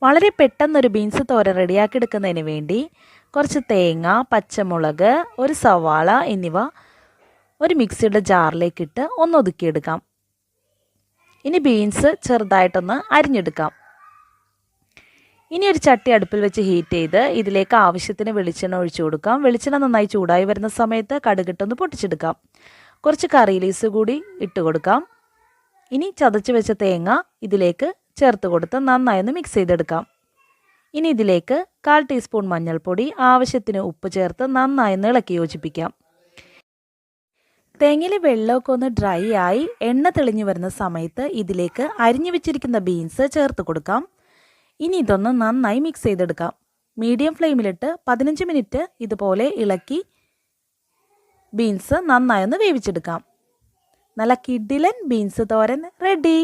വളരെ പെട്ടെന്നൊരു ബീൻസ് തോരൻ റെഡിയാക്കി എടുക്കുന്നതിന് വേണ്ടി കുറച്ച് തേങ്ങ, പച്ചമുളക്, ഒരു സവാള എന്നിവ ഒരു മിക്സിയുടെ ജാറിലേക്കിട്ട് ഒന്ന് ഒതുക്കിയെടുക്കാം. ഇനി ബീൻസ് ചെറുതായിട്ടൊന്ന് അരിഞ്ഞെടുക്കാം. ഇനി ഒരു ചട്ടി അടുപ്പിൽ വെച്ച് ഹീറ്റ് ചെയ്ത് ഇതിലേക്ക് ആവശ്യത്തിന് വെളിച്ചെണ്ണ ഒഴിച്ചു കൊടുക്കാം. വെളിച്ചെണ്ണ നന്നായി ചൂടായി വരുന്ന സമയത്ത് കടുകിട്ടൊന്ന് പൊട്ടിച്ചെടുക്കാം. കുറച്ച് കറി ലീവ്സ് കൂടി ഇട്ട് കൊടുക്കാം. ഇനി ചതച്ച് വെച്ച തേങ്ങ ഇതിലേക്ക് ചേർത്ത് കൊടുത്ത് നന്നായി ഒന്ന് മിക്സ് ചെയ്തെടുക്കാം. ഇനി ഇതിലേക്ക് 1/4 ടീസ്പൂൺ മഞ്ഞൾപ്പൊടി, ആവശ്യത്തിന് ഉപ്പ് ചേർത്ത് നന്നായി ഒന്ന് ഇളക്കി യോജിപ്പിക്കാം. തേങ്ങയിലെ വെള്ളമൊക്കെ ഒന്ന് ഡ്രൈ ആയി എണ്ണ തെളിഞ്ഞു വരുന്ന സമയത്ത് ഇതിലേക്ക് അരിഞ്ഞു വെച്ചിരിക്കുന്ന ബീൻസ് ചേർത്ത് കൊടുക്കാം. ഇനി ഇതൊന്ന് നന്നായി മിക്സ് ചെയ്തെടുക്കാം. മീഡിയം ഫ്ലെയിമിലിട്ട് 15 മിനിറ്റ് ഇതുപോലെ ഇളക്കി ബീൻസ് നന്നായി ഒന്ന് വേവിച്ചെടുക്കാം. നല്ല കിടിലൻ ബീൻസ് തോരൻ റെഡി.